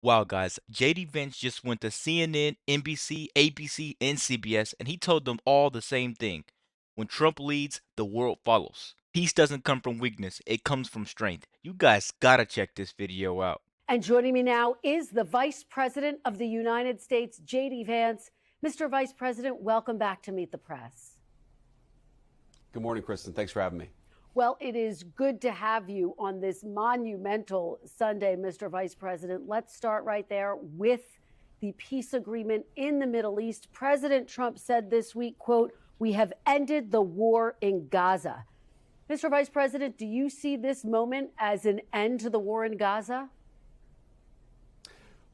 Wow, guys, JD Vance just went to CNN, NBC, ABC, and CBS, and he told them all the same thing. When Trump leads, the world follows. Peace doesn't come from weakness, it comes from strength. You guys gotta check this video out. And joining me now is the Vice President of the United States, JD Vance. Mr. Vice President, welcome back to Meet the Press. Good morning, Kristen. Thanks for having me. Well, it is good to have you on this monumental Sunday, Mr. Vice President. Let's start right there with the peace agreement in the Middle East. President Trump said this week, quote, "We have ended the war in Gaza." Mr. Vice President, do you see this moment as an end to the war in Gaza?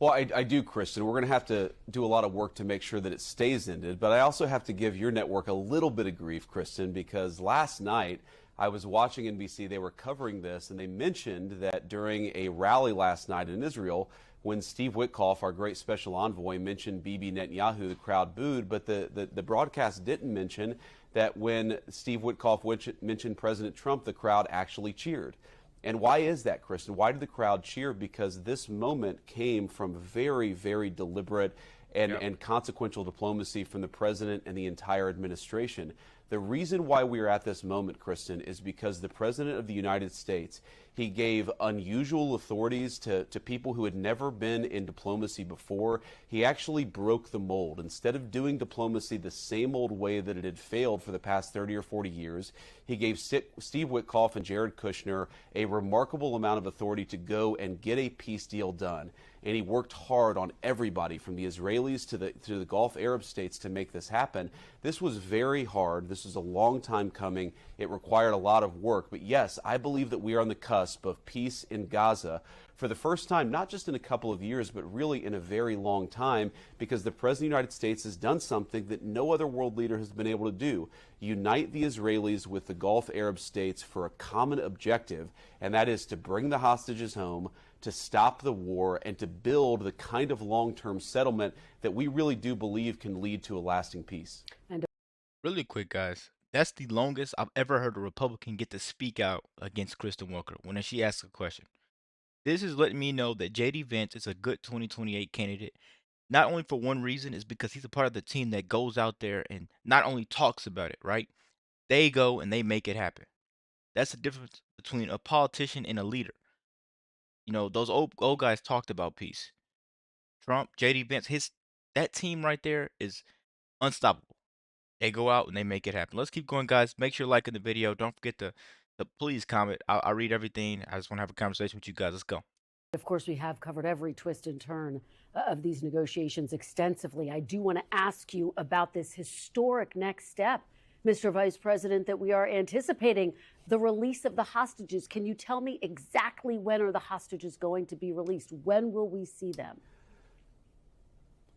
Well, I do, Kristen. We're going to have to do a lot of work to make sure that it stays ended. But I also have to give your network a little bit of grief, Kristen, because last night I was watching NBC. They were covering this, and they mentioned that during a rally last night in Israel, when Steve Witkoff, our great special envoy, mentioned Bibi Netanyahu, the crowd booed. But the broadcast didn't mention that when Steve Witkoff mentioned President Trump, the crowd actually cheered. And why is that, Kristen? Why did the crowd cheer? Because this moment came from very, very deliberate and consequential diplomacy from the president and the entire administration. The reason why we are at this moment, Kristen, is because the president of the United States, he gave unusual authorities to people who had never been in diplomacy before. He actually broke the mold. Instead of doing diplomacy the same old way that it had failed for the past 30 or 40 years, he gave Steve Witkoff and Jared Kushner a remarkable amount of authority to go and get a peace deal done. And he worked hard on everybody from the Israelis to the Gulf Arab states to make this happen. This was very hard. This was a long time coming. It required a lot of work. But yes, I believe that we are on the cusp of peace in Gaza for the first time, not just in a couple of years, but really in a very long time, because the President of the United States has done something that no other world leader has been able to do: unite the Israelis with the Gulf Arab states for a common objective, and that is to bring the hostages home, to stop the war, and to build the kind of long-term settlement that we really do believe can lead to a lasting peace. Really quick, guys, that's the longest I've ever heard a Republican get to speak out against Kristen Welker when she asks a question. This is letting me know that JD Vance is a good 2028 candidate. Not only for one reason, is because he's a part of the team that goes out there and not only talks about it, right? They go and they make it happen. That's the difference between a politician and a leader. You know, those old guys talked about peace. Trump, JD Vance, that team right there is unstoppable. They go out and they make it happen. Let's keep going, guys. Make sure you're liking the video. Don't forget to please comment. I read everything. I just want to have a conversation with you guys. Let's go. Of course, we have covered every twist and turn of these negotiations extensively. I do want to ask you about this historic next step, Mr. Vice President, that we are anticipating: the release of the hostages. Can you tell me exactly when are the hostages going to be released? When will we see them?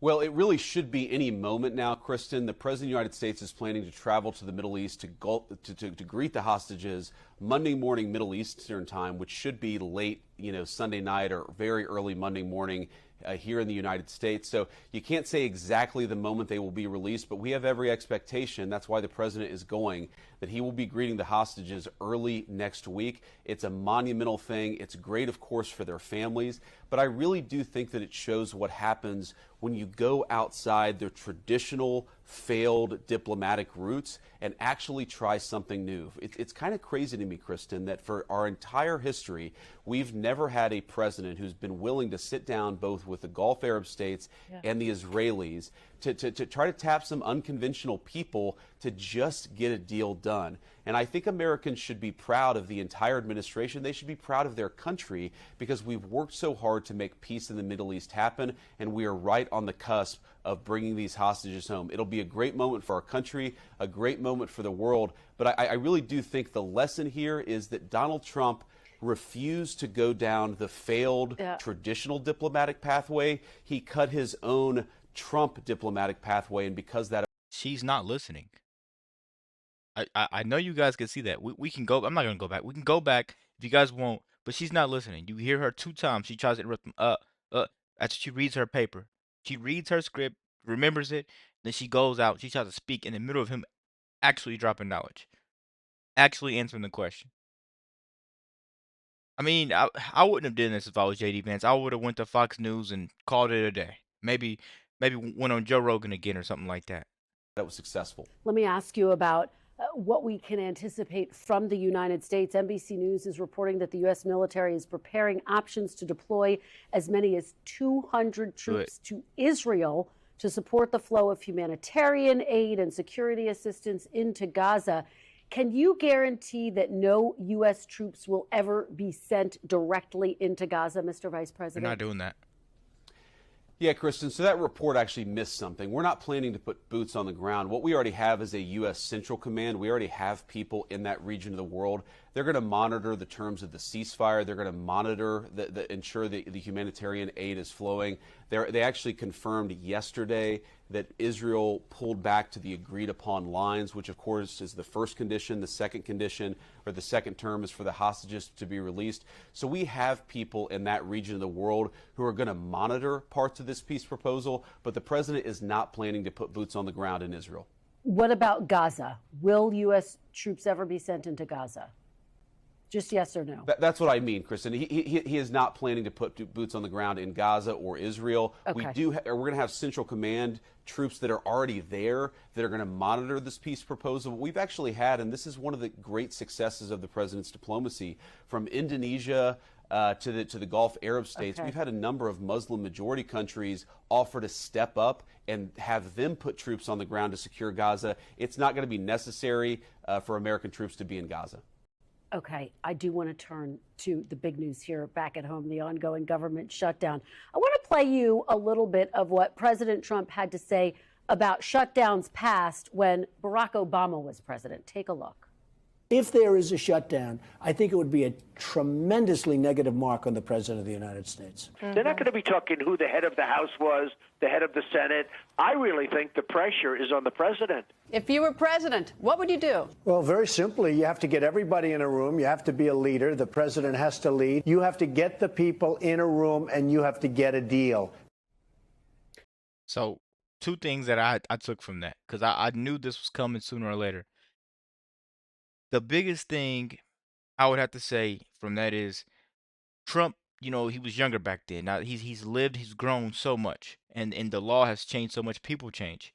Well, it really should be any moment now, Kristen. The President of the United States is planning to travel to the Middle East to greet the hostages Monday morning Middle Eastern time, which should be late, Sunday night or very early Monday morning here in the United States. So you can't say exactly the moment they will be released, but we have every expectation. That's why the president is going, that he will be greeting the hostages early next week. It's a monumental thing. It's great, of course, for their families. But I really do think that it shows what happens when you go outside the traditional failed diplomatic routes and actually try something new. It's kind of crazy to me, Kristen, that for our entire history, we've never had a president who's been willing to sit down both with the Gulf Arab states and the Israelis to try to tap some unconventional people to just get a deal done. And I think Americans should be proud of the entire administration. They should be proud of their country, because we've worked so hard to make peace in the Middle East happen, and we are right on the cusp of bringing these hostages home. It'll be a great moment for our country, a great moment for the world. But I really do think the lesson here is that Donald Trump refused to go down the failed traditional diplomatic pathway. He cut his own Trump diplomatic pathway, and because that... She's not listening. I know you guys can see that. We can go. I'm not gonna go back. We can go back if you guys won't. But she's not listening. You hear her 2 times. She tries to interrupt him. After she reads her paper, she reads her script, remembers it, then she goes out. She tries to speak in the middle of him actually dropping knowledge, actually answering the question. I mean, I wouldn't have done this if I was JD Vance. I would have went to Fox News and called it a day. Maybe went on Joe Rogan again or something like that. That was successful. Let me ask you about what we can anticipate from the United States. NBC News is reporting that the U.S. military is preparing options to deploy as many as 200 troops to Israel to support the flow of humanitarian aid and security assistance into Gaza. Can you guarantee that no U.S. troops will ever be sent directly into Gaza, Mr. Vice President? We're not doing that. Yeah, Kristen, so that report actually missed something. We're not planning to put boots on the ground. What we already have is a U.S. Central Command. We already have people in that region of the world. They're going to monitor the terms of the ceasefire. They're going to monitor, ensure the humanitarian aid is flowing. They actually confirmed yesterday that Israel pulled back to the agreed upon lines, which of course is the first condition. The second condition, or the second term, is for the hostages to be released. So we have people in that region of the world who are going to monitor parts of this peace proposal, but the president is not planning to put boots on the ground in Israel. What about Gaza? Will U.S. troops ever be sent into Gaza? Just yes or no? That's what I mean, Kristen. He is not planning to put boots on the ground in Gaza or Israel. Okay. We're going to have Central Command troops that are already there that are going to monitor this peace proposal. We've actually had, and this is one of the great successes of the president's diplomacy, from Indonesia to the Gulf Arab states. Okay. We've had a number of Muslim majority countries offer to step up and have them put troops on the ground to secure Gaza. It's not going to be necessary for American troops to be in Gaza. Okay, I do want to turn to the big news here back at home, the ongoing government shutdown. I want to play you a little bit of what President Trump had to say about shutdowns past when Barack Obama was president. Take a look. If there is a shutdown, I think it would be a tremendously negative mark on the President of the United States. They're not going to be talking who the head of the House was, the head of the Senate. I really think the pressure is on the president. If you were president, what would you do? Well, very simply, you have to get everybody in a room. You have to be a leader. The president has to lead. You have to get the people in a room, and you have to get a deal. So, two things that I took from that, because I knew this was coming sooner or later. The biggest thing I would have to say from that is Trump, he was younger back then. Now he's grown so much, and the law has changed so much. People change,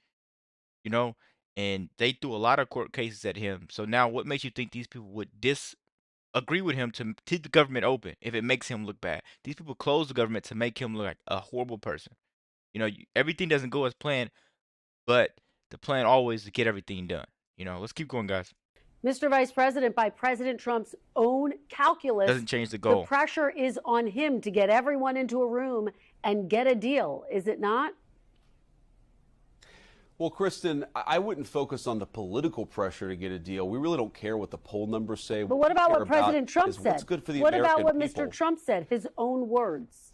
and they threw a lot of court cases at him. So now, what makes you think these people would disagree with him to keep the government open if it makes him look bad? These people close the government to make him look like a horrible person. Everything doesn't go as planned, but the plan always is to get everything done. Let's keep going, guys. Mr. Vice President, by President Trump's own calculus, doesn't change the goal. The pressure is on him to get everyone into a room and get a deal, is it not? Well, Kristen, I wouldn't focus on the political pressure to get a deal. We really don't care what the poll numbers say. But what about what President Trump said? What's good for the What American about what people. Mr. Trump said, his own words?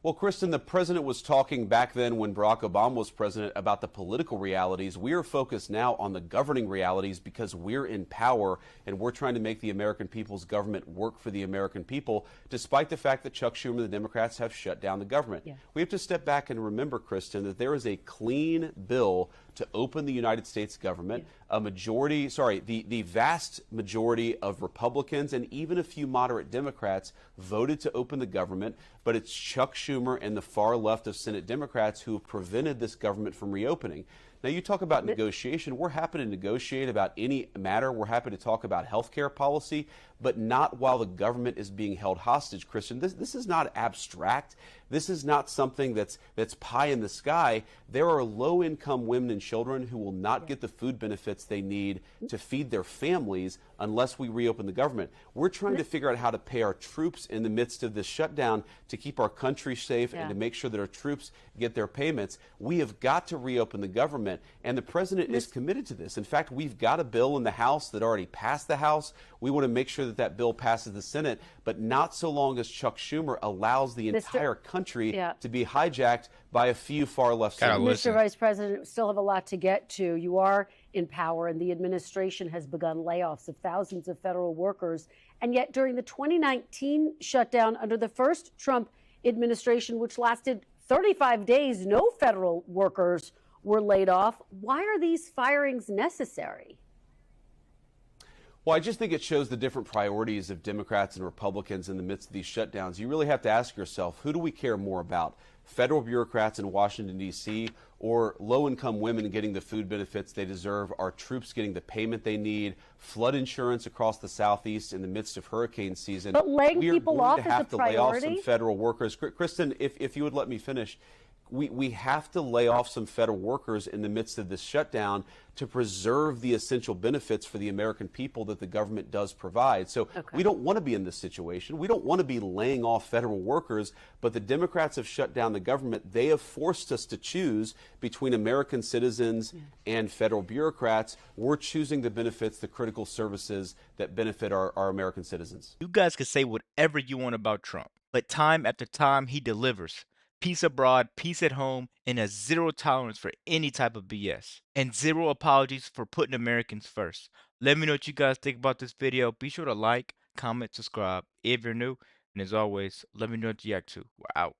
Well, Kristen, the president was talking back then when Barack Obama was president about the political realities. We are focused now on the governing realities because we're in power and we're trying to make the American people's government work for the American people, despite the fact that Chuck Schumer and the Democrats have shut down the government. Yeah. We have to step back and remember, Kristen, that there is a clean bill to open the United States government. The vast majority of Republicans and even a few moderate Democrats voted to open the government, but it's Chuck Schumer and the far left of Senate Democrats who have prevented this government from reopening. Now, you talk about negotiation. We're happy to negotiate about any matter. We're happy to talk about health care policy, but not while the government is being held hostage, Kristen. This is not abstract. This is not something that's pie in the sky. There are low-income women and children who will not get the food benefits they need to feed their families unless we reopen the government. We're trying to figure out how to pay our troops in the midst of this shutdown to keep our country safe and to make sure that our troops get their payments. We have got to reopen the government, and the president is committed to this. In fact, we've got a bill in the House that already passed the House. We want to make sure that bill passes the Senate, but not so long as Chuck Schumer allows the entire country to be hijacked by a few far left senators. Mr. Vice President, we still have a lot to get to. You are in power, and the administration has begun layoffs of thousands of federal workers. And yet, during the 2019 shutdown under the first Trump administration, which lasted 35 days, no federal workers were laid off. Why are these firings necessary? Well, I just think it shows the different priorities of Democrats and Republicans in the midst of these shutdowns. You really have to ask yourself, who do we care more about? Federal bureaucrats in Washington, D.C., or low-income women getting the food benefits they deserve, our troops getting the payment they need, flood insurance across the Southeast in the midst of hurricane season? But laying We are people going off to is have a to lay off some priority? federal workers. Kristen, if you would let me finish. We have to lay off some federal workers in the midst of this shutdown to preserve the essential benefits for the American people that the government does provide. So we don't want to be in this situation. We don't want to be laying off federal workers, but the Democrats have shut down the government. They have forced us to choose between American citizens and federal bureaucrats. We're choosing the benefits, the critical services that benefit our American citizens. You guys can say whatever you want about Trump, but time after time he delivers. Peace abroad, peace at home, and a zero tolerance for any type of BS. And zero apologies for putting Americans first. Let me know what you guys think about this video. Be sure to like, comment, subscribe if you're new. And as always, let me know what you react to. We're out.